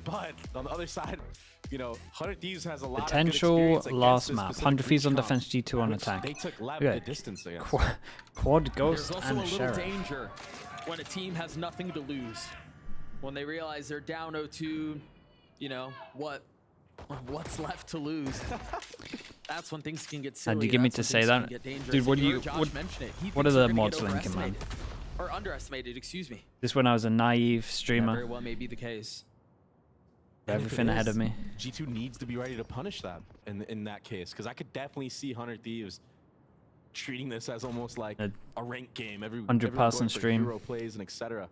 But on the other side, you know, 100 Thieves has a lot potential of good last map. 100 Thieves on defense, G2 on which attack. They took lap Yeah. the distance against. Quad Ghost There's also and a little Sheriff. danger when a team has nothing to lose. When they realize they're down 0-2, you know, what's left to lose? That's when things can get silly. And you get me That's to when say things can that? get dangerous. Dude, what And do you you... heard Josh mention it. He What are thinks the they're gonna mods get linking, man? overestimated. Or underestimated, excuse me. This when I was a naive That streamer. very well may be the case. And if Everything it ahead is, of me. G2 needs to be ready to punish that in that case, because I could definitely see 100 Thieves treating this as almost like a rank game. 100-person stream. Hero plays and etc.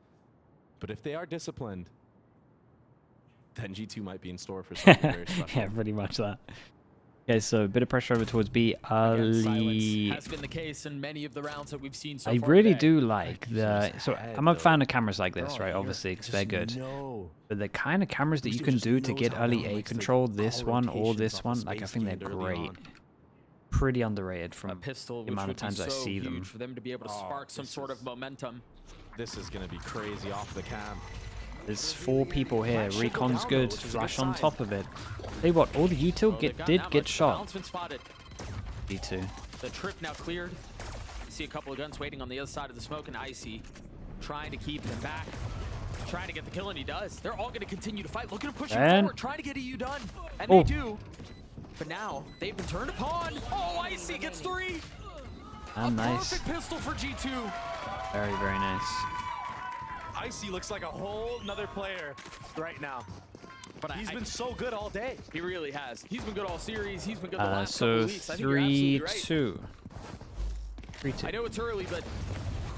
But if they are disciplined, then G2 might be in store for something very special. Yeah, pretty much that. Okay, so a bit of pressure over towards B. Again, silence Ali. has been the case in many of the rounds that we've seen so I far really today. do like the... So I'm a though. fan of cameras like this, They're all right? here. Obviously, because Just they're good. know. But the kind of cameras that you Boostio can just do to knows get how early Brown A likes to control, this call one or rotations this off one, of like I space think they're gained early great. on. Pretty underrated A from pistol, the which amount would of times be I so see them. huge for them to be able to Oh, spark some this sort is- of momentum. This is going to be crazy off the cam. There's 4 people here. Flash should go Recon's down, good. though, which is a good Flash on sign. top of it. Tell you what, all the util Oh, they've gotten did that get much. shot. Balance been spotted. B2. The trip now cleared. You see a couple of guns waiting on the other side of the smoke, and Icy trying to keep them back, trying to get the kill, and he does. They're all going to continue to fight. Look at him pushing And- forward, trying to get EU done, and Oh. they do. But now they've been turned upon. Oh, Icy gets 3. And nice. Perfect pistol for G2. Very, very nice. Icy looks like a whole nother player right now. But He's been so good all day. He really has. He's been good all series. He's been good the last couple So of weeks. I think you're absolutely right. 3-2. 3-2. I know it's early, but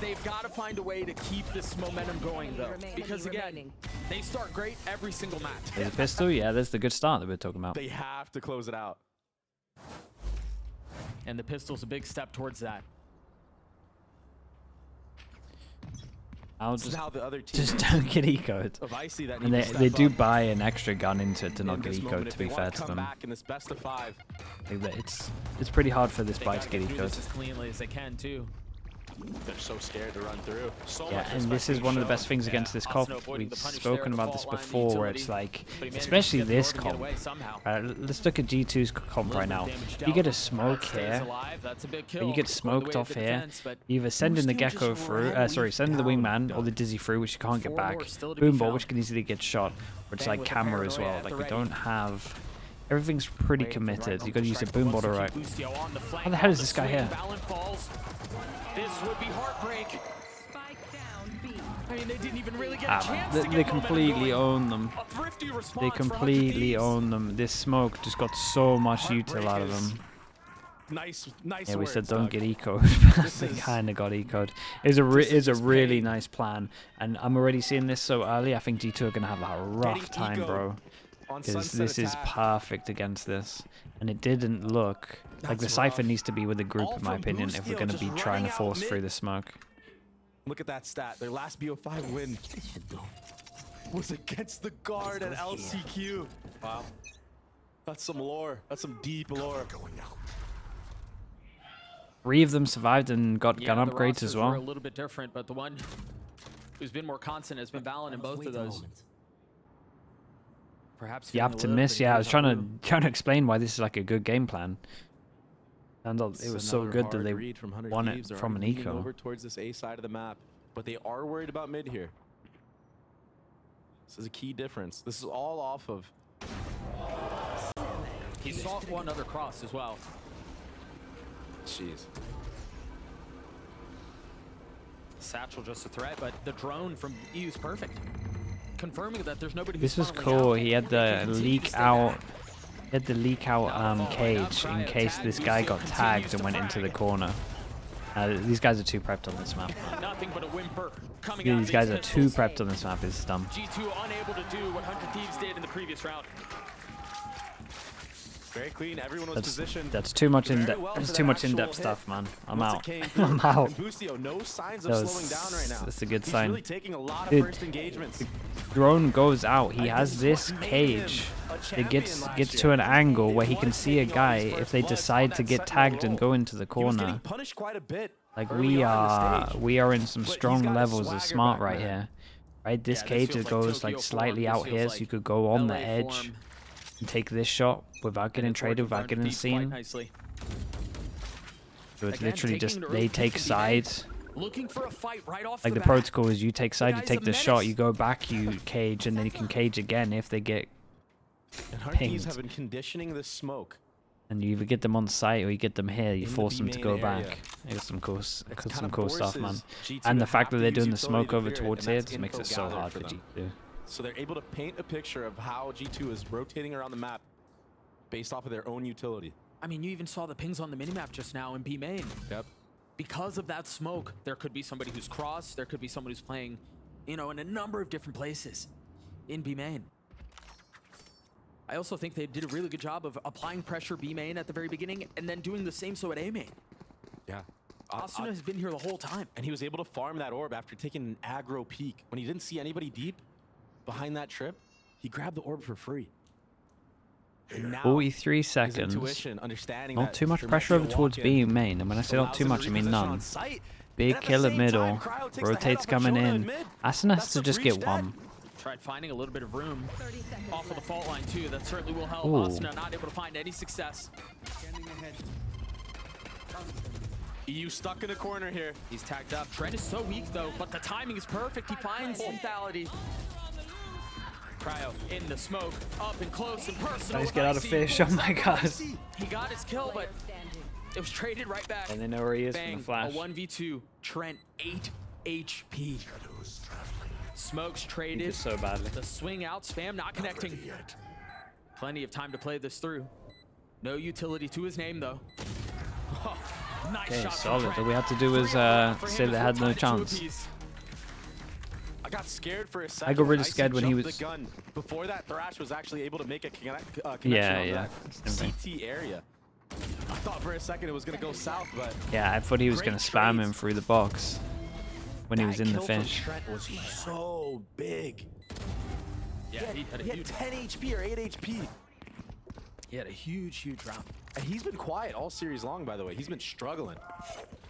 they've got to find a way to keep this momentum going, though. Because again, they start great every single match. There's a pistol. Yeah, there's the good start that we're talking about. They have to close it out. And the pistol's a big step towards that. I'll It's just now the other team don't get ecoed. of Icy that And need to they step do up buy an extra gun into it to in not get this moment ecoed, if to they be wanna fair to come them. back in this best of 5. Like, it's pretty hard for this They buy gotta to get get through this ecoed. as cleanly as they can, too. They're so scared to run through. So Yeah, much and respect this is being one of the shown. best things against this Arsenal comp. avoiding We've the punish spoken there, about the this fault line, the before, where utility. it's like, But he managed to especially get the this door to get comp. away somehow. Let's look at G2's comp right now. If you get a smoke here, or you get smoked off here, you either send in the Gecko through, send in the Wingman or the Dizzy through, which you can't get 4 back. more still to be Boomball, found. which can easily get shot, or it's Bang like with the camera as paranoia well. at Like the we ready. don't have. Everything's pretty committed. You got to use a boomball to right. How the hell is this guy here? This would be heartbreak. I mean, they didn't even really get a Ah, chance man, to they get completely momentum own them. going. A thrifty response They for 100 completely Thieves. own them. This smoke just got so much util out of them. Nice Yeah, we words, said don't Doug. get ecoed. but This they is- kind of got ecoed. It's a just really pain. nice plan, and I'm already seeing this so early. I think G2 are gonna have a rough Getting time, ecoed bro. On Because Sunset this is Attack. perfect against this, and it didn't look like the That's Cypher rough. needs to be with the group, All in my from opinion, if we're Boostio gonna just be trying to running out force mid. through the smoke. Look at that stat. Their last BO5 win was against the guard at LCQ. Wow. That's some lore. That's some deep lore. 3 of them survived and got gun the upgrades as rosters were a well. little bit different, but the one who's been more constant has been Valen in both of those. Perhaps The feeling a little Optimus, bit yeah, I of was deja trying vu. to explain why this is like a good game plan. And it It's was so another good that hard they read from 100 won it Thieves. They're from an already leaning eco. over towards this A side of the map, but they are worried about mid here. This is a key difference. This is all off of He saw one other cross as well. jeez. Satchel just a threat, but the drone from EU's perfect. Confirming that there's nobody This who's was funneling cool. out. He had They the continue to leak stay out. back. He had the leak out cage in case this guy got tagged and went into the corner. These guys are too prepped on this map. Nothing but a whimper coming out of These guys are too pistols. prepped on this map. It's dumb. G2 unable to do what 100 Thieves did in the previous round. Very clean. Everyone was positioned. That's too much in very depth. well That's for too that much in actual depth hit. stuff, man. I'm Once it out. came through, I'm out. And Boostio, no signs of That was- slowing down right now. that's a good He's sign. really taking a lot of Dude, first engagements. Drone goes out. He I has think this what made cage. him a It champion gets last to year. an angle where he It can was see a taking all his guy if first they bloods decide on to that get Sentinel tagged and role. go into the He was getting corner. punished quite a bit. Like early we on in the are stage. in some But he's strong got his levels of swagger smart back, right man. here. Right, this Yeah, cage feels like goes Tokyo like form. slightly This out feels here, so like you could go on the LA edge form, and take this shot without and getting it's traded, working for without getting Beats quite seen. nicely. So it's Again, literally taking just an they early take peek in May, sides. Looking for a fight right off Like the bat. protocol is you take side, you guy's take a the shot, menace. you go back, you cage, and then you can cage again if they get, And Hard Thieves pinged. have been conditioning this smoke. and you either get them on site or you get them here. You In the force them to B go main area. back. It's some cool, It some kind of cool stuff, man. forces G2 And to the fact have that to they're use doing the utility smoke to over clear it, towards and here that's just makes info it so gathered hard for for them. G2. So they're able to paint a picture of how G2 is rotating around the map based off of their own utility. I mean, you even saw the pings on the minimap just now in B main. Yep. Because of that smoke, there could be somebody who's crossed, there could be someone who's playing, you know, in a number of different places in B main. I also think they did a really good job of applying pressure B main at the very beginning and then doing the same so at A main. Yeah. Asuna has been here the whole time. And he was able to farm that orb after taking an aggro peek. When he didn't see anybody deep behind that trip, he grabbed the orb for free. And now 43 his seconds. intuition, understanding Not that too much there might pressure be a over towards walk-in, B main. And when I say not allows too him to much, I mean reposition none. on site. Big And at the kill at same middle. time, Cryo takes the head Rotates off of coming Jonah in. mid. Asuna has That's to a just breach get dead. one. Tried finding a little bit of room off of the fault line too. That certainly will help. Ooh. Asuna not able to find any success. EU stuck in a corner here. He's tagged up. Trent is so weak though, but the timing is perfect. He finds lethality. Cryo in the smoke, up and close and personal. Nice with get out of Icy. fish. Oh my god. He got his kill, but it was traded right back. And they know where he is from Bang, the flash. a 1v2. Trent 8 HP. Smokes He traded. did so badly. The swing out, spam not connecting. Plenty of time to play this through. No utility to his name though. Oh, nice Okay, shot from solid. Trent. All we had to do was 3 on 1 for say him they to had flip no tied to a chance. piece. I got scared for a second. got really Icy scared when he jumped was- the gun. Before that, Thrash was actually able to make a connection Yeah, on yeah. that Same CT area. I thought for a second it was going to go south, but Yeah, I thought he was Great going to spam him trades. through the box when he that was in the kill from fish. Trent was so big. Yeah, he had a He had huge, 10 HP or 8 HP. he had a huge round. And he's been quiet all series long, by the way. He's been struggling.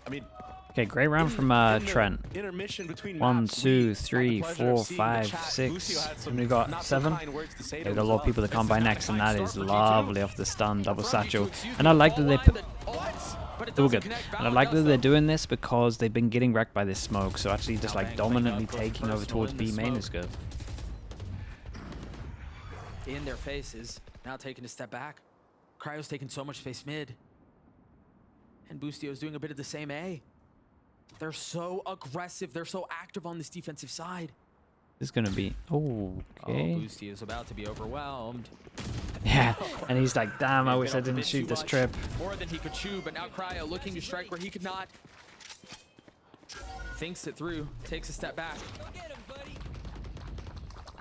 I mean, Okay, great round from in the Trent. Intermission between 1, maps, 2, we 3, had the pleasure of 4, seeing the 5, chat. 6. Lucio had some And we got not so 7. kind words to say to There's him a as lot of well. people that can't buy It's a next, and that start is for G2. lovely off the stun, double satchel. Excuse And me, I like that fault they line put. that- but it They were doesn't good. connect. And I Valor like that does, they're though. doing this because they've been getting wrecked by this smoke. So actually just Now like Bang playing dominantly up, goes taking over personal towards in the B main smoke. is good. In their faces, now taking a step back. Cryo's taking so much space mid. And Boostio's doing a bit of the same A. They're so aggressive, they're so active on this defensive side. This is gonna be Oh, okay. Boostio's about to be overwhelmed. Yeah, and he's like, damn, I He's wish been I up a didn't bit shoot too this much, trip. More than he could chew, but now Cryo looking to strike where he could not. Thinks it through, takes a step back.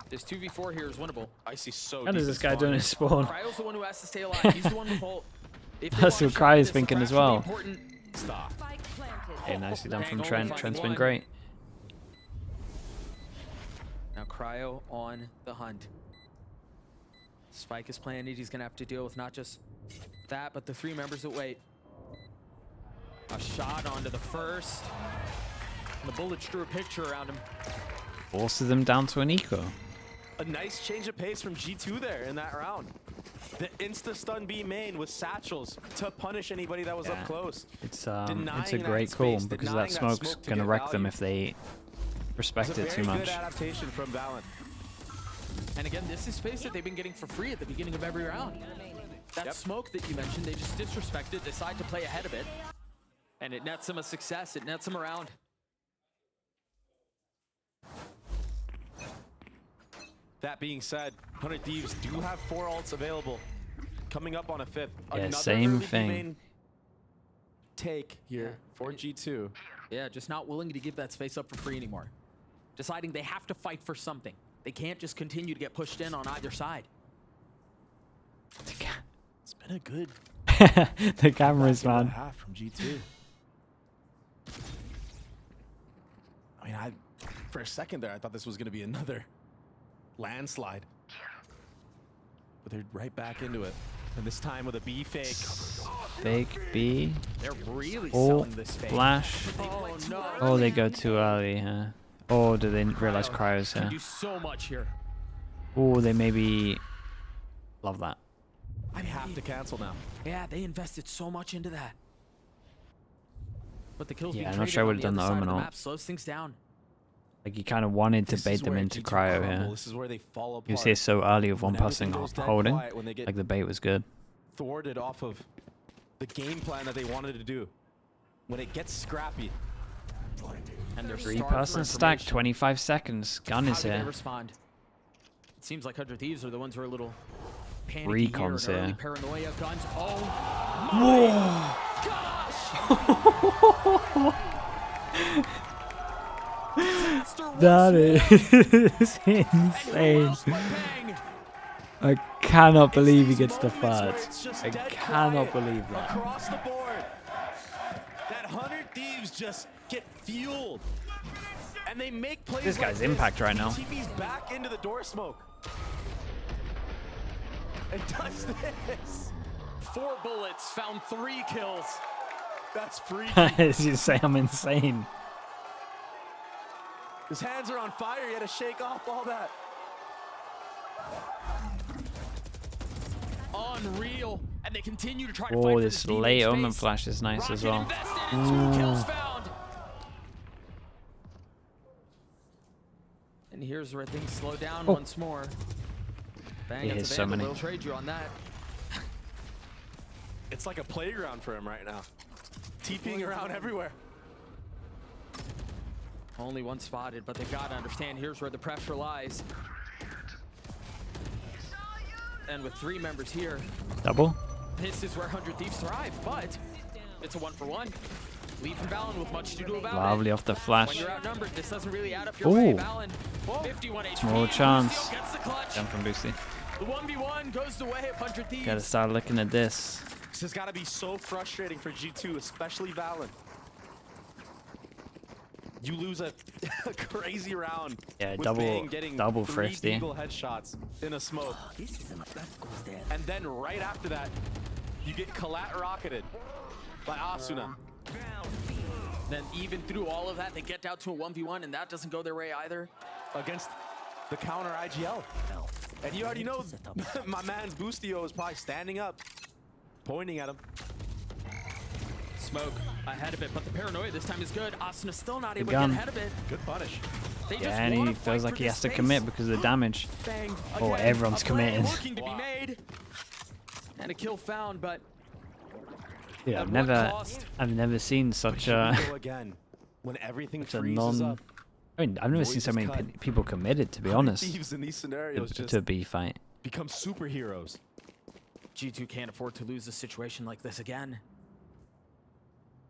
This 2v4 here is winnable. Icy so How deep does this in guy doing spawn. his spawn? Cryo's the one who has to stay alive. He's the one with ult. If they That's wanna what shut Cry is this, the thinking as flash will be well. important. Stop. Okay, nicely done Bang, from only Trent. finding Trent's been one. great. Now Cryo on the hunt. Spike is playing it. He's gonna have to deal with not just that, but the 3 members that wait. A shot onto the first. And the bullets drew a picture around him. Forces them down to an eco. A nice change of pace from G2 there in that round. The insta-stun B main with satchels to punish anybody that was Yeah. up close. It's a Denying great that call space, because denying that that smoke's smoke to gonna get wreck them value. if they respect It's a it too very much. good adaptation from Valen. And again, this is space that they've been getting for free at the beginning of every round. That Yep. smoke that you mentioned, they just disrespected, decide to play ahead of it. And it nets them a success, it nets them around. That being said, 100 Thieves do have 4 ults available. Coming up on a 5th. Yeah, Another same early thing. B-main take here for G2. Yeah, just not willing to give that space up for free anymore. Deciding they have to fight for something. They can't just continue to get pushed in on either side. It's been a good The cameras, back and a man. half from G2. I mean, for a second there, I thought this was going to be another landslide. But they're right back into it. And this time with a B fake. Fake B. They're really Oh, selling this fake. flash. Oh no. Oh, they go too early, huh? Oh, do they realize Cryo's Can here? do so much here. Oh, they maybe love that. I have to cancel now. Yeah, they invested so much into that. But the kills Yeah, being I'm not traded sure I on would've the done the other side of Omen ult. map slows things down. Like you kind of wanted to This bait is them where into G2 cryo crumble. here. This is where they fall apart. You see it so early with one When passing everything goes dead holding. quiet, when they get Like the bait was good. thwarted off of the game plan that they wanted to do. When it gets scrappy. And they're 3-person stack, 25 seconds. Gun How is do they here. respond? It seems like 100 Thieves are the ones who are a little panicky Recon's here. And early here. paranoia guns. Oh my gosh! That is insane. I cannot believe he gets the first. I cannot believe that. Across the board. That 100 Thieves just get fueled. And they make plays. This guy's like impact right now. TV's back into the door smoke. And does this. 4 bullets, found 3 kills. That's free. As you say, I'm insane. His hands are on fire. He had to shake off all that. Unreal. And they continue to try to fight Oh, for this lead in late Omen space. flash is nice as Rocket well. invested in 2 kills found. And here's where things slow down once more. Bang, He that's hits a so Vandal. many. They'll trade you on that. It's like a playground for him right now. TPing around everywhere. Only one spotted, but they've got to understand here's where the pressure lies. And with 3 members here, Double? this is where 100 Thieves thrive, but it's a 1-for-1. Leaf and Valen with much to do about Lovely it. off the When flash. you're outnumbered, this doesn't really add up your way. Ooh. Valen, 51 HP. Small chance. Lucio gets the clutch. Down from Boosty. The 1v1 goes the way of 100 Thieves. Gotta start looking at this. This has got to be so frustrating for G2, especially Valen. You lose a crazy round. Yeah, with double- Bang getting double 3 thrifty. Deagle headshots in a smoke. And then right after that, you get collat rocketed by Asuna. Then even through all of that, they get down to a 1v1, and that doesn't go their way either. Against the counter IGL. And you already know my man's Boostio is probably standing up, pointing at him. Smoke ahead of it, but the paranoia this time is good. Asuna still not able to gun. get ahead of it. Good punish. They Yeah, just and wanna he fight feels for like he this has to space. commit because of the damage. Bang. Oh, Again, everyone's a play committing. looking to be made. And a kill found, but Yeah, at what cost? I've never seen such Here we a, go again. When everything such a freezes non. up. I mean, I've never Boys seen so is many cut. people committed, to be 100 honest, Thieves in these scenarios just to a B fight. become superheroes. G2 can't afford to lose a situation like this again.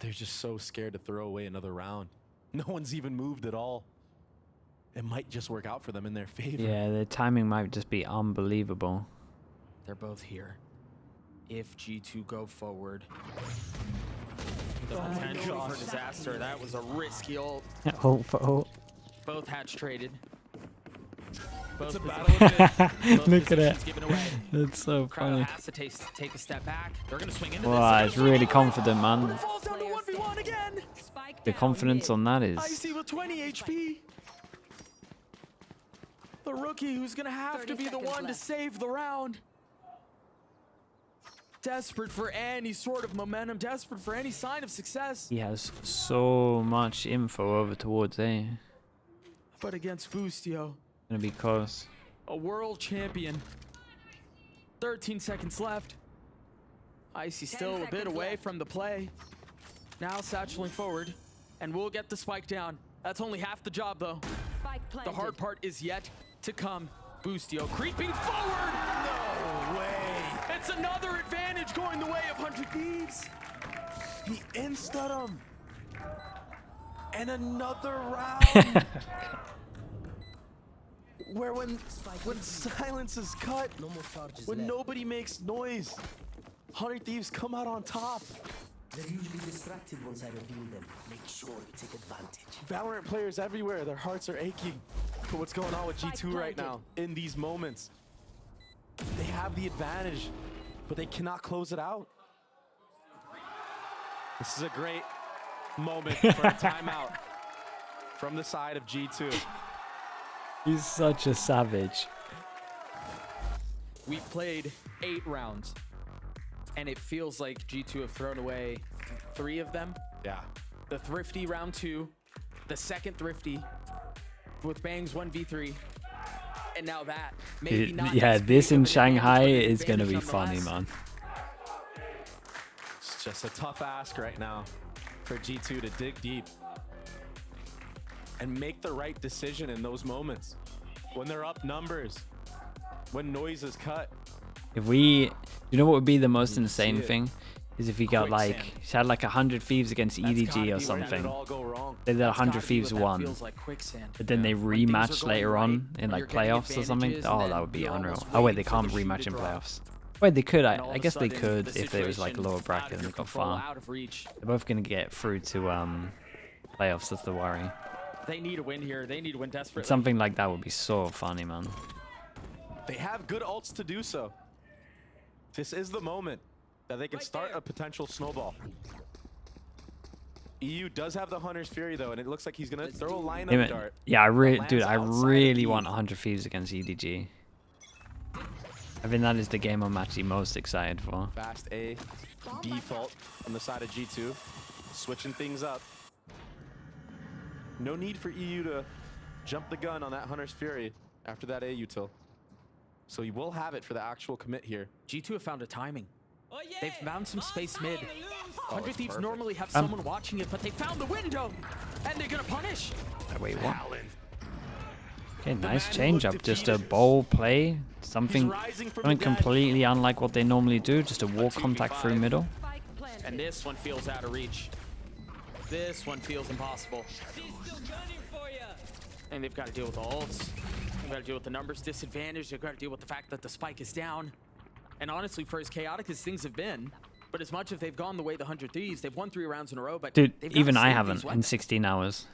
They're just so scared to throw away another round. No one's even moved at all. It might just work out for them in their favor. Yeah, the timing might just be unbelievable. They're both here. If G2 go forward, the potential for disaster. That was a risky ult. Oh, oh. Both hatch traded. Both It's a posi- battle. both Look at positions it. given away. That's so Cryo funny. has to take a step back. They're gonna swing into Wow, this. it's really confident, man. Falls down to 1v1 again. The confidence on that is. Icy with 20 HP. The rookie who's gonna have to 30 be the seconds one to left. save the round. Desperate for any sort of momentum, desperate for any sign of success. He has so much info over towards A. But against Boostio, Gonna be close. a world champion. 13 seconds left. Icy still a bit seconds away left. from the play. Now satcheling forward, and we'll get the spike down. That's only half the job though. Spike planted. The hard part is yet to come. Boostio creeping forward. No way. It's another advantage going the way of 100 Thieves. He insta him. And another round. Where when silence is cut, No more charges when left. nobody makes noise, 100 Thieves come out on top. They're usually distracted once I reveal them. Make sure you take advantage. Valorant players everywhere, their hearts are aching for what's going on with G2 right now in these moments. They have the advantage, but they cannot close it out. This is a great moment for a timeout. from the side of G2. He's such a savage. We played 8 rounds, and it feels like G2 have thrown away 3 of them. Yeah. The Thrifty round 2, the second Thrifty with Bangs 1v3, and now that. Maybe not Yeah, as this big in of an Shanghai advantage, but an is going to be advantage funny, nonetheless. man. It's just a tough ask right now for G2 to dig deep and make the right decision in those moments when they're up numbers, when noise is cut. If we, you know what would be the most You insane see it. thing? Is if he got like, Quicksand. he had like 100 Thieves against That's gotta EDG be or where something. it all go wrong. They did That's 100 gotta be Thieves what that won. feels like quicksand. But then they When things are rematched going later right, on in when like you're getting playoffs or something. advantages, and Oh, then that would be you're unreal. almost Oh wait, waiting they for can't the shoe to rematch in drop. playoffs. Wait, they could. And all I of a guess they sudden, could the if it was like situation lower out bracket of and they your got control, far. out of reach. They're both gonna get through to playoffs. That's the worry. They need a win here. They need to win desperately. Something like that would be so funny, man. They have good ults to do so. This is the moment that they can start a potential snowball. EU does have the Hunter's Fury though, and it looks like he's gonna throw a lineup dart. Yeah, lands dude, I outside of really E. want 100 Thieves against EDG. I think that is the game I'm actually most excited for. Fast A default on the side of G2, switching things up. No need for EU to jump the gun on that Hunter's Fury after that A util. So you will have it for the actual commit here. G2 have found a timing. They've found some space mid. 100 it's Thieves perfect. normally have someone watching it, but they found the window, and they're gonna punish. Wait, what? Allen. Okay, nice man change looked up. Just a defeated. bold play. Something, rising from something the dead. completely unlike what they normally do. Just a wall 2v5. contact through middle. And this one feels out of reach. This one feels impossible. And they've got to deal with the ults. They've got to deal with the numbers disadvantage. They've got to deal with the fact that the spike is down. And honestly, for as chaotic as things have been, but as much as they've gone the way of the 100 Thieves, they've won 3 rounds in a row, but Dude, they've gotta even I save haven't these in weapons. 16 hours.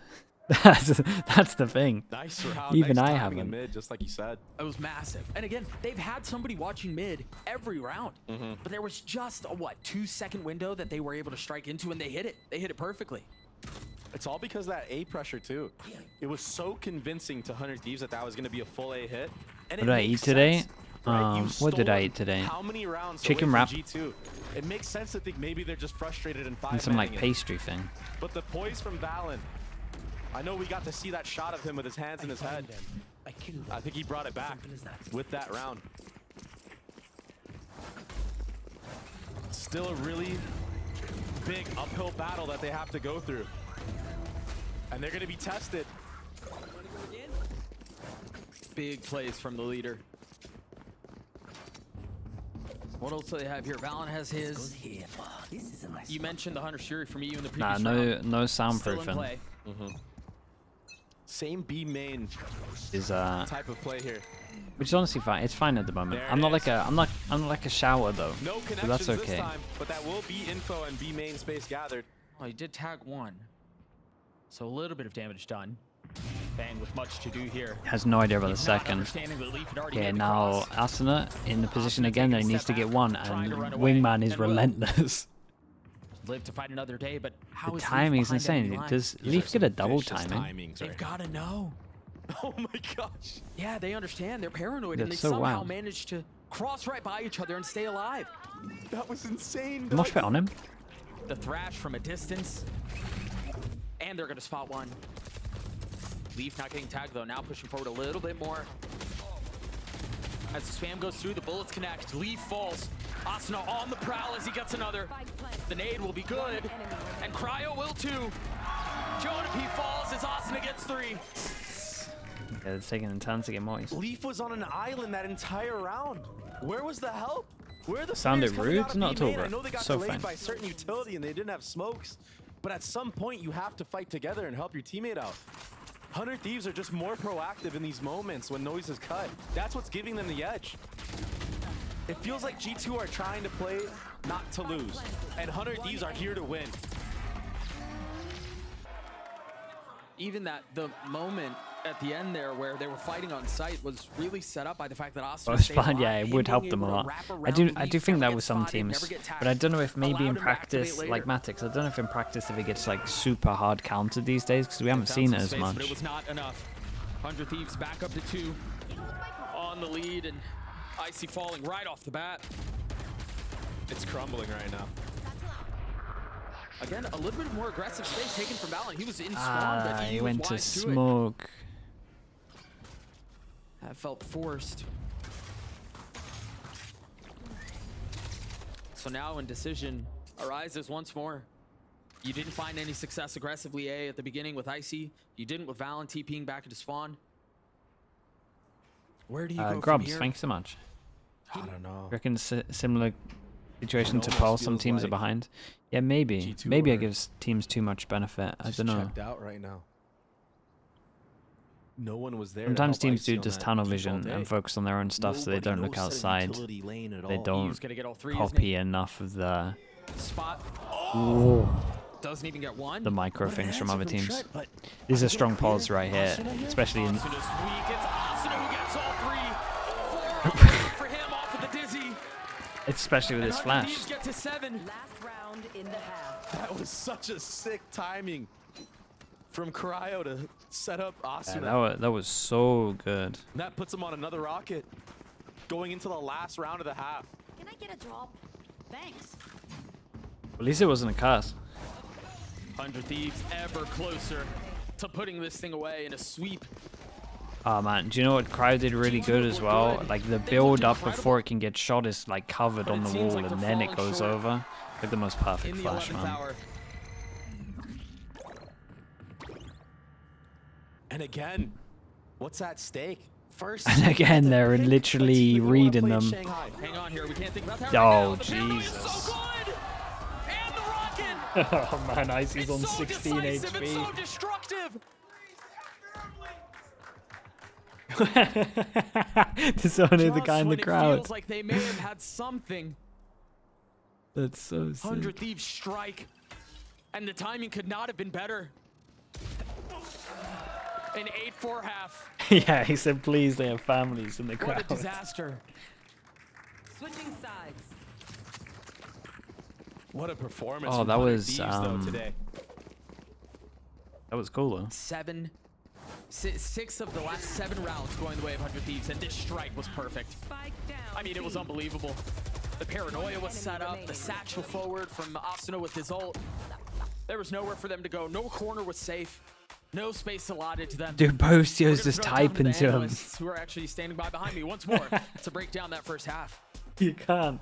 That's the thing. Nice round. Even nice I timing in haven't. mid, just like you said. It was massive. And again, they've had somebody watching mid every round. But there was just a, 2-second window that they were able to strike into, and they hit it. They hit it perfectly. It's all because of that A pressure too. It was so convincing to 100 Thieves that that was going to be a full A hit. And What did I makes eat today? sense, right? You've What did I stolen eat today? How many rounds Chicken away wrap. from G2? It makes sense to think maybe they're just frustrated and And some like five-manning it. pastry thing. But the poise from Valen, I know we got to see that shot of him with his hands in his head. I killed them. I think he brought it back Simple as that. with that round. Still a really big uphill battle that they have to go through. And they're going to be tested. Big plays from the leader. What else do they have here? Valen has Goes his. here. Oh, this is a nice You mentioned the Hunter's Fury from EU in the Nah, previous round. no Still in soundproofing. play. Same B main Is type of play here. which is honestly fine. It's fine at the moment. There I'm it not is. like a I'm not like a shower though. No So connections that's this okay. time, but that will be info and B main space gathered. Oh, he did tag 1. So a little bit of damage done. Bang with much to do here. Has no idea about the He's not second. understanding that Leaf had already Okay, made the now cross. Asuna in the position again that he taking a needs to step get back, one, trying and to run away, Wingman is and will. relentless. Live to fight another day, but how The is Leaf timing is behind insane. enemy lines? Does These are Leaf get a some double vicious timing? timings They've right got to know. here. Oh my gosh. Yeah, they understand. They're paranoid, and they That's so somehow wild. managed to cross right by each other and stay alive. That was insane. Mosh pit on him. The thrash from a distance, and they're going to spot one. Leaf not getting tagged, though. Now pushing forward a little bit more. As the spam goes through, the bullets connect. Leaf falls. Asuna on the prowl as he gets another. The nade will be good, and Cryo will too. Jonapi falls as Asuna gets 3. Yeah, it's taking a turn to get moist. Leaf was on an island that entire round. Where was the help? Where are the Sounded players coming rude? out of Not at B all, main? I bro. know they got So delayed fine. by certain utility and they didn't have smokes, but at some point you have to fight together and help your teammate out. 100 Thieves are just more proactive in these moments when noise is cut. That's what's giving them the edge. It feels like G2 are trying to play not to lose, and 100 Thieves are here to win. Even that, the moment at the end there, where they were fighting on site, was really set up by the fact that Asuna Well, it's stayed fine, alive, yeah, it would him help being them a able to lot. wrap I around do Leaf, think never that get with some spotted, teams, never get tagged, but I don't know if maybe allowed in him to practice, activate like later. Matix, I don't know if in practice if it gets like super hard countered these days because we haven't Found seen some it as space, but much. it was not enough. 100 Thieves back up to 2 on the lead, and Icy falling right off the bat. It's crumbling right now. Again, a little bit more aggressive space taken from Valen. He was in spawn, but He was went to wise it. smoke. That felt forced. So now indecision arises once more. You didn't find any success aggressively A at the beginning with Icy. You didn't with Valen TPing back into spawn. Where do you go from Grubs, here? thanks so much. I don't know. Reckon similar situation to almost Paul. Some feels teams are like behind. Yeah, maybe. G2 Maybe it are gives teams too much benefit. I Just don't know. checked out right now. No one was there. Sometimes to help teams do Icy on just that tunnel default vision day. and focus on their own stuff, so they Nobody, don't no look set of outside. utility lane at They all. don't He's gonna get all 3, isn't he? copy enough of the Spot. Doesn't even get one. the micro What an things from answer other teams. Trent, but These are is it strong clear? pulls right here, Asuna here? especially in. Asuna's weak. It's Asuna who gets all 3. 4 on 3 for him off of the dizzy. Especially with And his 100 flash. Thieves get to 7. Last round in the half. That was such a sick timing from Cryo to set up Yeah, Asuna. that was so good. That puts him on another rocket going into the last round of the half. Can I get a drop? Thanks. At least it wasn't a curse. 100 Thieves ever closer to putting this thing away in a sweep. Oh man, do you know what Cryo did really good as well? Like the build up before it can get shot is like covered on the wall and then it goes over. Like the most perfect In the flash, 11th man. hour. And again, what's at stake? First, And again, they're pick literally a team we wanna reading play them. Shanghai. Hang on here. We can't think about that Oh, right now. The paranoia is Jesus. so good. And the rocket. Oh man, Icy's on It's so 16 decisive. It's so HP. destructive. Dishonored the guy in the When it crowd. feels like they may have had something. That's so 100 sick. Thieves strike. And the timing could not have been better. An 8-4 half. Yeah, he said please they have families in the What a crowd. disaster. Switching sides. What a performance! Oh, from that 100 was, Thieves, though, today. That was cool though. 6 of the last 7 rounds going the way of 100 Thieves, and this strike was perfect. Spike down. I mean, it was unbelievable. The paranoia was set up, the satchel forward from Asuna with his ult. There was nowhere for them to go. No corner was safe. No space allotted to them. Dude, We're Bostio's gonna just throw it down to typing the to him. analysts who are actually standing by behind me once more to break down that first half. You can't.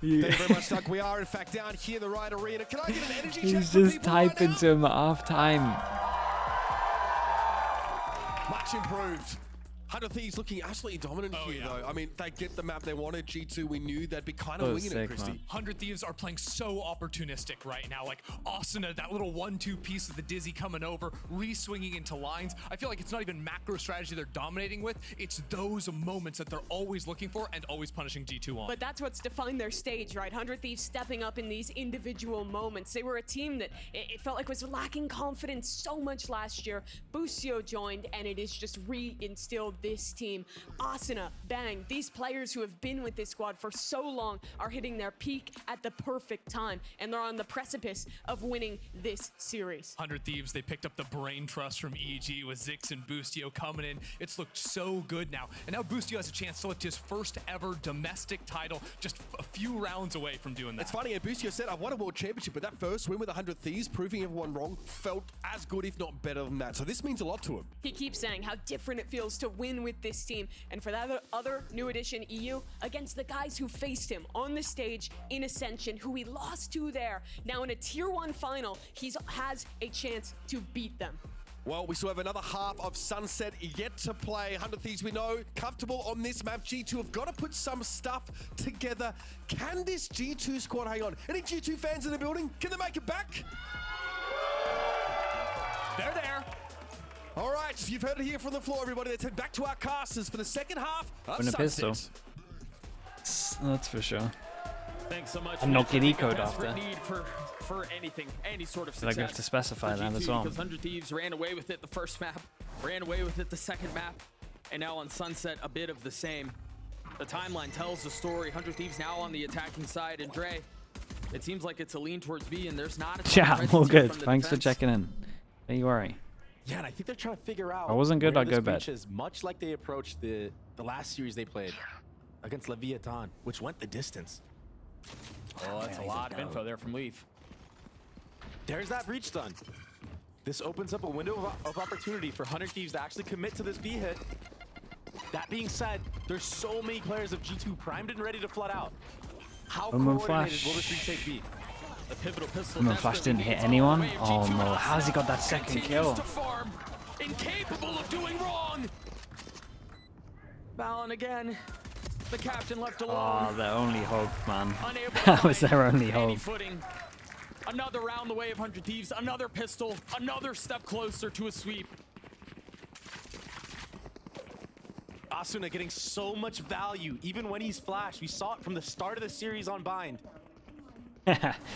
You, Thank you very much, Doug. We are, in fact, down here in the right arena. Can I get an energy check he's from just people right typing now? to him at half time. Much improved. 100 Thieves looking absolutely dominant here, though. I mean, they get the map they wanted. G2, we knew they'd be kind of That was winging it, sick, Christy. man. 100 Thieves are playing so opportunistic right now. Like Asuna, that little 1-2 piece of the Dizzy coming over, re-swinging into lines. I feel like it's not even macro strategy they're dominating with. It's those moments that they're always looking for and always punishing G2 on. But that's what's defined their stage, right? 100 Thieves stepping up in these individual moments. They were a team that it felt like was lacking confidence so much last year. Busio joined, and it is just re-instilled this team. Asuna, Bang, these players who have been with this squad for so long are hitting their peak at the perfect time, and they're on the precipice of winning this series. 100 Thieves, they picked up the brain trust from EG with Zix and Boostio coming in. It's looked so good now. And now Boostio has a chance to lift his first ever domestic title, just a few rounds away from doing that. It's funny, Busio said, I won a world championship, but that first win with 100 Thieves, proving everyone wrong, felt as good, if not better than that. So this means a lot to him. He keeps saying how different it feels to win with this team, and for that other new addition, EU, against the guys who faced him on the stage in Ascension, who he lost to there. Now in a Tier 1 final, he has a chance to beat them. Well, we still have another half of Sunset yet to play. 100 Thieves, we know, comfortable on this map. G2 have got to put some stuff together. Can this G2 squad hang on? Any G2 fans in the building? Can they make it back? They're there. All right, you've heard it here from the floor, everybody. Let's head back to our casters for the second half of Win a pistol. Sunset. That's for sure. Thanks so much. And not get Mitch. I ecoed think a desperate after. need for anything, any sort of Feel success. like we have to specify for that G2, as well. Because 100 Thieves ran away with it the first map, ran away with it the second map, and now on Sunset, a bit of the same. The timeline tells the story. 100 Thieves now on the attacking side, and Dre, it seems like it's a lean towards B, and there's not a ton Yeah, of I'm presence all here good. from the Thanks for defense. checking in. Don't you worry. Yeah, and I think they're trying to figure out. If I wasn't good, where I'd this go bed. breach is, much like they approached the last series they played against Leviathan, which went the distance. Oh, that's a lot of info there from Leaf. There's that breach done. This opens up a window of opportunity for 100 Thieves to actually commit to this B hit. That being said, there's so many players of G2 primed and ready to flood out. How Boom, boom, coordinated flash. will this retake be? The pivotal pistol. Boom, flash didn't hit anyone? Oh no, how's he got that second kill? To farm, incapable of doing wrong. Valen again. The captain left alone. Oh, their only hope, man. Unable to That was find their only any hope. footing. Another round the way of 100 Thieves. Another pistol. Another step closer to a sweep. Asuna getting so much value, even when he's flashed. We saw it from the start of the series on Bind.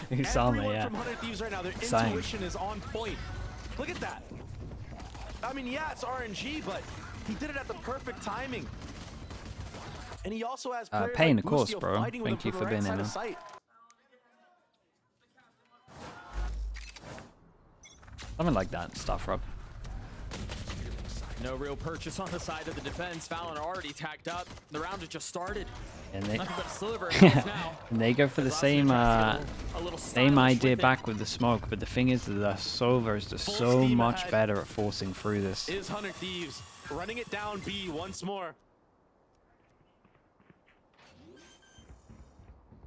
You saw me, Everyone yeah. from 100 Thieves right now, their Same. intuition is on point. Look at that. I mean, yeah, it's RNG, but he did it at the perfect timing. And he also has players Payne, like of course, Bustio bro. fighting with Thank him you from for the being right in side there. of sight. Something like that, stuff, Rob. No real purchase on the side of the defense. Valen already tagged up. The round has just started. And they, Nothing but a sliver of health now. and they go for the As same Asuna tries to get a little same stylish idea with it. back with the smoke, but the thing is that the Sova is just Full so steam much ahead. better at forcing through this. Is 100 Thieves running it down B once more.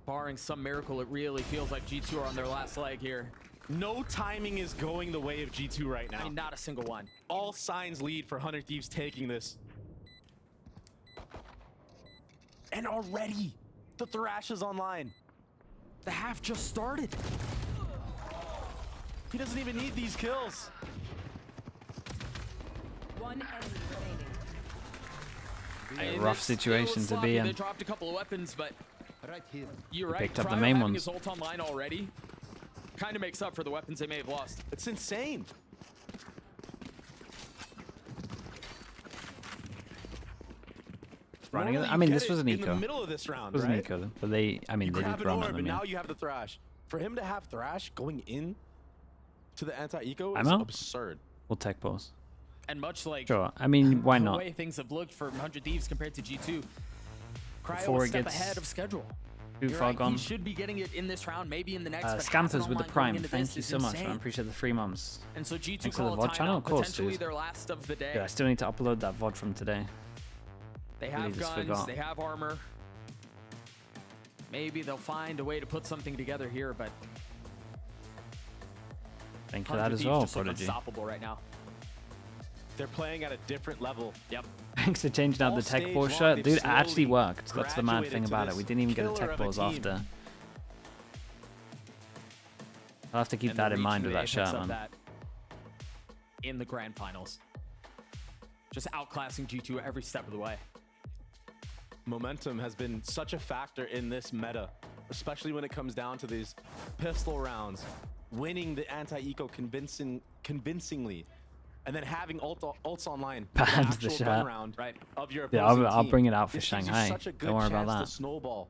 Barring some miracle, it really feels like G2 are on their last leg here. No timing is going the way of G2 right now. I mean, not a single one. All signs lead for 100 Thieves taking this. And already, the Thrash is online. The half just started. He doesn't even need these kills. One enemy remaining. A And rough it's still situation to sloppy. be They in. dropped a couple of weapons, but Right here. you're right. picked up the Cryo main having ones. his ult online already kind of makes up for the weapons they may have lost. It's insane. Running it. Normally I you mean, get this it was an in the eco. middle of this round, It was an right? eco, but they, I mean, You they grab did an run orb, it. I and mean, now you have the Thrash. For him to have Thrash going in to the anti-eco is Ammo? absurd. we'll tech pause. And much like Sure. I mean, why the not? way things have looked for 100 Thieves compared to G2, Cryo Before a it step gets ahead of schedule. Too You're far right, gone. He should be getting it in this round, maybe in the next. but has an Scampers with the online going Prime. into Thank this you is so much, insane. man. Appreciate the 3 months. And so G2 Thanks for call the a VOD channel, timeout, of course, potentially dude. their last of the day. Yeah, I still need to upload that VOD from today. They Really have just guns, forgot. they have armor. Maybe they'll find a way to put something together here, but Thank you for 100 that as Thieves well, just look Prodigy. unstoppable right now. They're playing at a different level. Yep. Thanks for changing out All the tech stage ball long, shirt. they've Dude, it actually slowly worked. That's the mad graduated thing to about it. this We didn't even get a killer tech of a balls team. after. I'll have to keep And the that in reach mind of with the that apex shirt, of man. that in the grand finals. Just outclassing G2 every step of the way. Momentum has been such a factor in this meta, especially when it comes down to these pistol rounds. Winning the anti-eco convincingly, and then having ults online. for Bans the actual gun shot. round Right. of your Yeah, opposing I'll team. bring it out for This gives you Shanghai. such a good Don't worry about chance that. to snowball.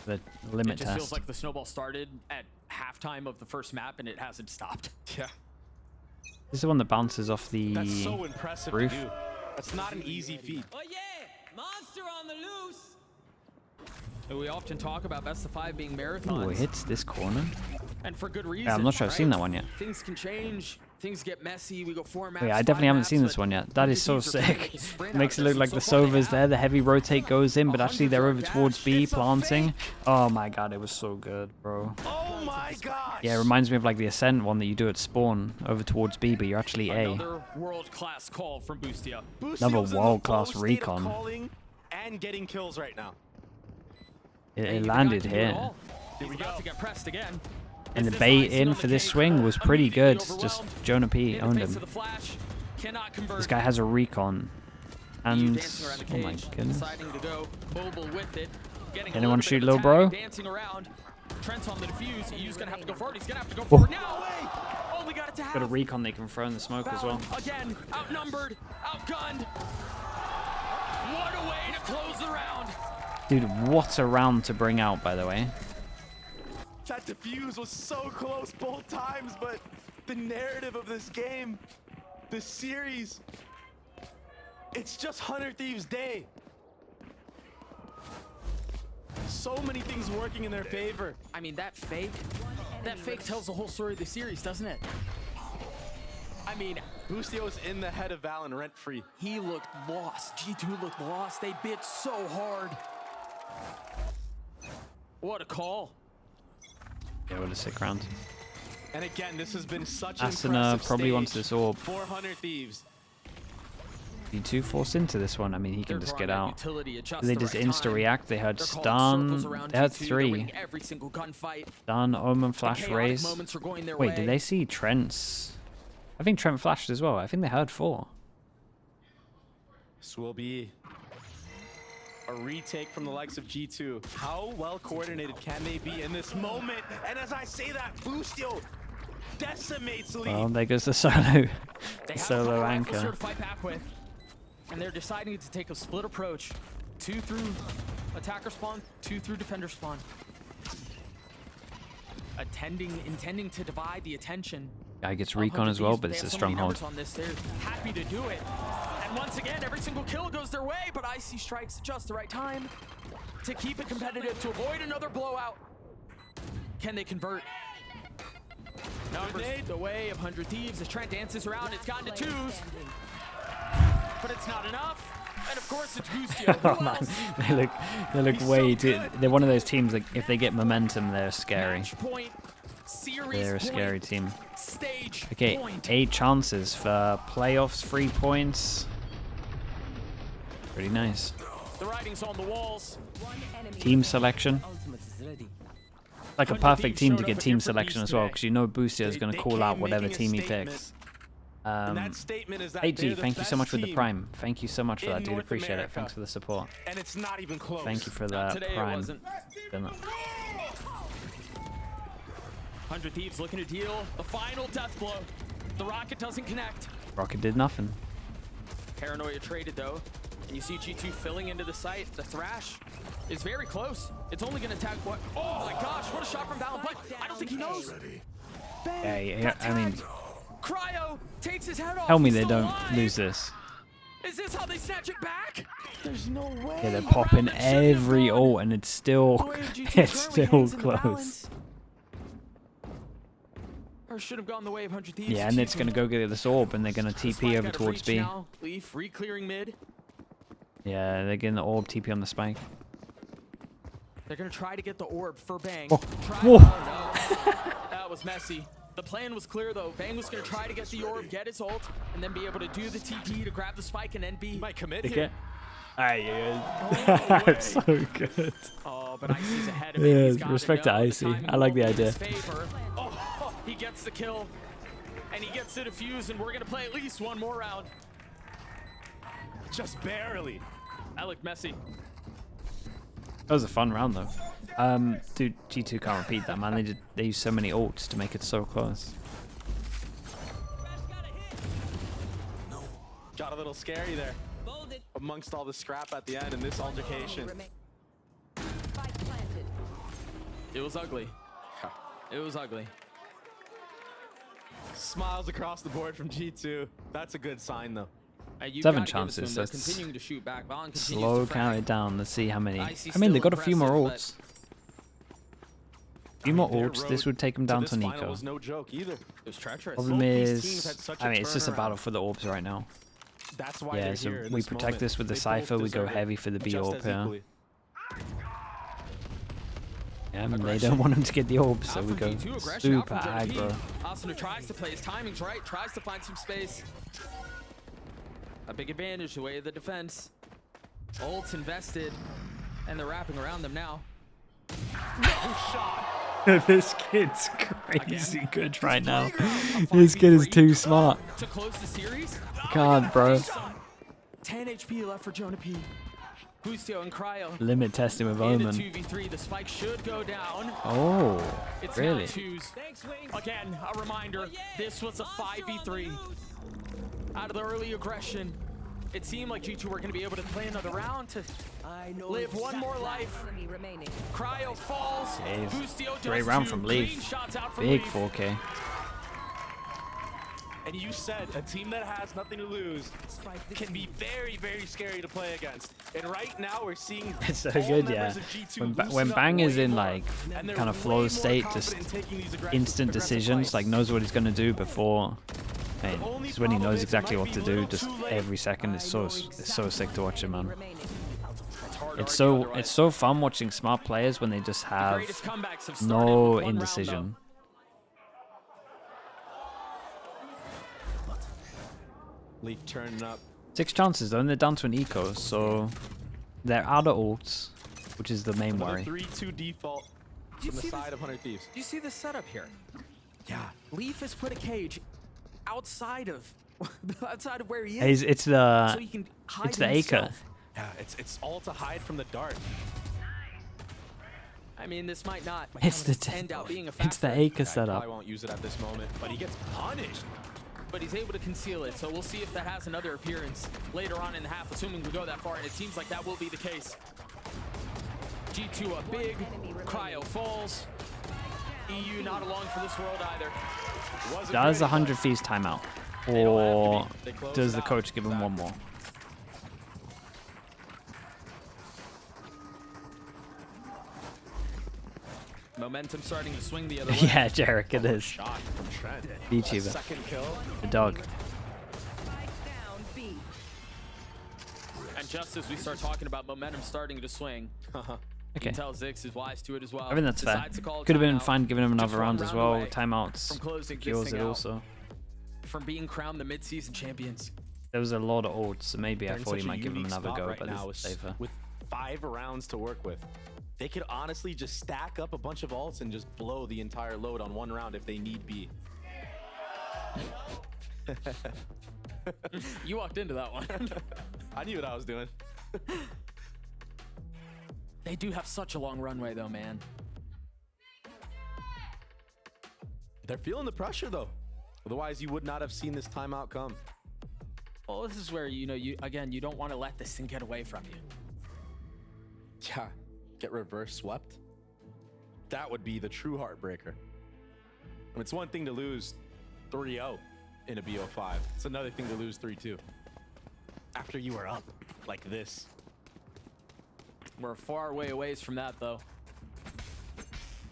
The limit It just feels test. like the snowball started at halftime of the first map and it hasn't stopped. Yeah, This is the one that bounces off the that's so impressive roof. to do. That's not an easy feat. Oh yeah, monster on the loose. We often talk about best of 5 being marathons. Ooh, it hits this corner. And for good reason. Yeah, I'm not sure I've seen right? that one yet. Things can change. Things get messy. We go 4 maps. Oh, yeah, I 5 definitely haven't maps, seen this but one yet. That is so 100 Thieves are playing sick. with a sprint Makes it out look there, like so the far they Sova's there, have the heavy rotate goes in, but actually they're over 100 towards B It's a planting. fake. Oh my god, it was so good, bro. Oh my gosh! Yeah, it reminds me of like the Ascent one that you do at spawn over towards B, but you're actually A. Another world-class call from Bustia. Bustio's Another in the world-class flow state of recon. calling and getting kills right now. It Hey, the guy landed can do it here. all. He's about to get pressed again. And Is the this bait icing in on for the this cake? swing was pretty Immediately good. Just overwhelmed. Jonah P In the owned face him. of the flash. Cannot convert. This guy has a recon. EU And dancing around the oh my cage, goodness. deciding to go mobile with it. getting Anyone a shoot little little bit of bro? attack, dancing around. Trent's on the defuse. He's gonna have to go forward. He's gonna have to go forward now. Only got it to half. Got a recon they can throw in the smoke as well. Again, outnumbered, outgunned. What a way to close the round. Dude, what a round to bring out, by the way. That defuse was so close both times, but the narrative of this game, this series, it's just 100 Thieves Day. So many things working in their favor. I mean, that fake tells the whole story of the series, doesn't it? I mean, Boostio's in the head of Valen rent-free. he looked lost. G2 looked lost. They bit so hard. What a call. Yeah, what a sick round. And again, this has been such an Asuna impressive probably stage. wants this orb. 400 Thieves. G2 forced into this one. I mean, he can They're just drawing get that out. utility at just They the just right time. insta-react. They had They're calling circles stun. around They had G2. They're 3. winning every single gunfight. Stun, Omen, flash, chaotic raise. moments are going their Wait, way. did they see Trent's? I think Trent flashed as well. I think they heard 4. This will be a retake from the likes of G2. How well coordinated can they be in this moment? And as I say that, Boostio decimates Leaf. Well, there goes the solo, They have solo a rifles here anchor. to fight back with, and they're deciding to take a split approach. 2 through attacker spawn, 2 through defender spawn. Intending to divide the attention. Guy gets of recon 100 as well, Thieves, but they it's a have so many stronghold. numbers on this. They're happy to do it. And once again, every single kill goes their way, but Icy strikes at just the right time to keep it competitive, to avoid another blowout. Can they convert? Numbers the way of 100 Thieves as Trent dances around. It's gotten to 2s, but it's not enough. And of course, it's Boostio. Who Oh man, else? they look He's way so too. good. They're one of those teams like if they get momentum, they're scary. Match point, series They're a point, scary team. Stage Okay, point. 8 chances for playoffs, 3 points. Pretty nice. The writing's on the walls. Team selection. Ultimate is ready. Like a 100 perfect Thieves team showed to up get at team different selection beats as well, today. because you know Boostio is going to They call came out whatever making a team he statement. picks. And that statement is that 8G, they're the thank you so best much for the team, prime. Thank you so much for in that, dude. North Appreciate it. America. Thanks for the support. and it's not even close. Thank you for Not that today, it prime. wasn't. 100 Thieves looking to deal the final death blow. The rocket doesn't connect. Rocket did nothing. Paranoia traded though. And you see G2 filling into the site. The Thrash is very close. It's only going to attack what? Oh my gosh, what a shot from Valen. But I don't think he knows. Yeah, I mean, Cryo takes his head off. tell me He's they still don't alive. lose this. Is this how they snatch it back? There's no way. Yeah, they're popping that shouldn't have every gone. ult, and it's still, The way G2 it's currently still hangs in the close. balance. Or should have gone the way of 100 Thieves. Yeah, and it's going to go get this orb, and they're going to The TP spike over out of towards reach B. now. Leaf re-clearing mid. Yeah, they're getting the orb TP on the spike. They're gonna try to get the orb for Bang. Oh. Try- Whoa. Oh, no. That was messy. The plan was clear though. Bang was gonna try to get the orb, get his ult, and then be able to do the TP to grab the spike and then be. Might commit Take here. it. Aye, No it's so good. Oh, but Icy's ahead of it. Yeah, He's gotta respect to know the Icy. timing I like the won't be in idea. his favor. Oh, he gets the kill, and he gets the defuse, and we're gonna play at least one more round. Just barely. That looked messy. That was a fun round though. Dude, G2 can't repeat that, man. They used so many ults to make it so close. Got a little scary there amongst all the scrap at the end in this altercation. It was ugly. It was ugly. Smiles across the board from G2. That's a good sign though. You 7 gotta give it to chances, them. They're that's continuing to shoot back. Valen continues Slow to count frag. it down. Let's see how many. Icy's I mean, they still got a few more impressive, ults. A few more Their ults. road This would take them down this to final Nico. was no joke either. It was treacherous. Problem Both these teams is, had such a I mean, it's just a turnaround. battle for the orbs right now. That's why Yeah, they're so here in we this protect moment. this with the They both Cypher, we go deserve it heavy for the B just orb as here. equally. Yeah, and they don't want him to get the orb, so Out we from go G2, aggression out super from JP. aggro. Asuna tries to play his timings right, tries to find some space. A big advantage the way of the defense. Ults invested, and they're wrapping around them now. This kid's crazy good right now. A This kid is 5v3 too smart. to close the series. Can't, bro. 10 HP left for Jonah P. Boostio and Cryo. Limit testing with In a Omen. 2v3, the spike should go down. Oh, It's really? now twos. Again, a reminder, this was a 5v3. Out of the early aggression, it seemed like G2 were going to be able to play another round to live one more life. Cryo falls. Jeez. Boostio does Great round two. from Clean Leaf. shots out from Big Leaf. 4K. And you said a team that has nothing to lose can be very, very scary to play against. And right now we're seeing It's so all good, members yeah. of G2 When loosen up Bang is way in more. like And they're kind of way flow more state, confident just in taking these instant aggressive decisions, plays. like knows what he's gonna do before. Hey, only just when he problem knows is it exactly might what to be a do, little just too late. every second is so sick to watch him, man. It's hard to It's argue so otherwise. fun watching smart players when they just The have greatest comebacks have started no with one round, indecision. Leaf turning up. 6 chances though, and they're down to an eco, so they're out of ults, which is the main Another worry. 3-2 default you from the see side this? of 100 Thieves. Do you see the setup here? Yeah. Leaf has put a cage outside of where he is. It's the so he can hide it's the Acre. himself. Yeah, it's all to hide from the dart. I mean, this might not It's the end out being a factor. it's the Acre I setup. probably won't use it at this moment, but he gets punished. But he's able to conceal it, so we'll see if that has another appearance later on in the half, assuming we go that far, and it seems like that will be the case. G2 up big, Cryo falls. EU not along for this world either. Does 100 Thieves timeout, or does the coach give him one more? Momentum starting to swing the other way. Yeah, Jarek, it is. Shot from Trent. VTuber. Second kill. The dog. And just as we start talking about momentum starting to swing, you Okay. can tell Ziggs is wise to it as well. I think that's fair. Decides to call a Could have been timeout fine giving him just another one round as well. away Timeouts from closing this kills thing it out. also. From being crowned the mid-season champions. There was a lot of ults, so maybe They're I in thought such he a might give him unique another spot go, right but now it's with, safer. with 5 rounds to work with. They could honestly just stack up a bunch of ults and just blow the entire load on one round if they need be. You walked into that one. I knew what I was doing. They do have such a long runway though, man. They're feeling the pressure though. Otherwise, you would not have seen this timeout come. Well, this is where, you know, you don't want to let this thing get away from you. Yeah, get reverse swept. That would be the true heartbreaker. And it's one thing to lose 3-0 in a BO5. It's another thing to lose 3-2. After you are up like this. We're far way away from that though.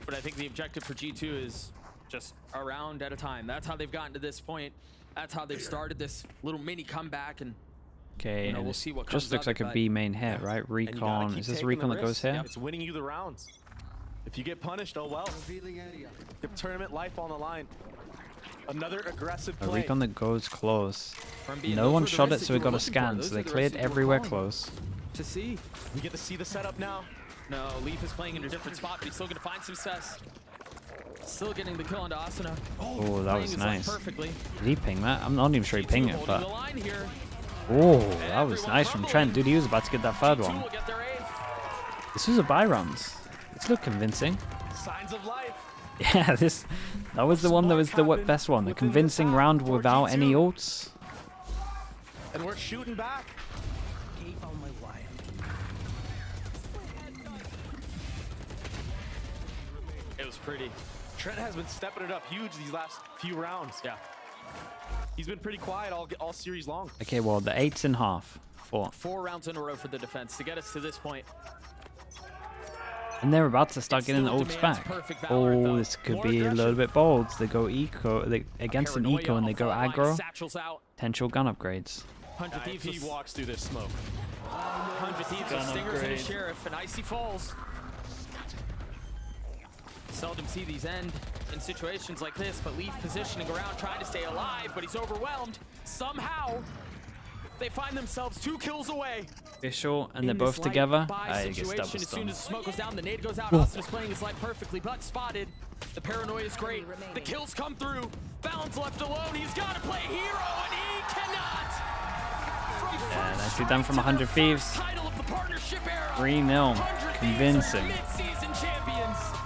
But I think the objective for G2 is just a round at a time. That's how they've gotten to this point. That's how they've started this little mini comeback, and Okay, you know, and we'll it see what comes just looks of like it, a but- B main hit, right? And you gotta Recon. keep Is this taking recon the that goes risks. here? It's winning you the rounds. If you get punished, oh well. Your tournament life on the line. Another aggressive A play. recon that goes close. From being No those one were the shot it, risks so that we you got were a looking for. scan. Those So are they the cleared risks that you were everywhere calling close. to see. We get to see the setup now. No, Leaf is playing in a different spot, but he's still going to find success. Still getting the kill onto Asuna. Oh, that Playing was his line nice. Perfectly. Did he ping that? I'm not even sure he pinged it, holding but the line here. oh, that was Everyone nice from crumbling. Trent. Dude, he was about to get that third G2 one. will get their eighth. This was a buy runs. This looked convincing. Signs of life. Yeah, that was the one that was the best one. The convincing round without any ults. And we're shooting back. Keep on my wire. It was pretty. Trent has been stepping it up huge these last few rounds. Yeah. He's been pretty quiet all series long. Okay, well, the 8's in half. 4. 4 rounds in a row for the defense to get us to this point. And they're about to start It getting the still ults demands back. perfect Valorant, Oh, though. this could More be a little aggression. bit bold. They go eco against an Paranoia eco and they on go front line, aggro. Satchels out. Potential gun upgrades. 100 If Thieves he was walks through this smoke. 100 Thieves with Stingers and a Sheriff, and Icy Falls. Seldom see these end in situations like this, but Leaf positioning around, trying to stay alive, but he's overwhelmed. Somehow, they find themselves 2 kills away. Official, and they're In this both light together. buy I guess situation, double as soon stun. as the smoke goes down, the nade goes out. Austin is playing his life perfectly, but spotted. The paranoia is great. The kills come through. Balance left alone. He's got to play hero, and he cannot. From Yeah, first Nicely done from 100 Thieves. 3-0. Convincing. Mid-season champions.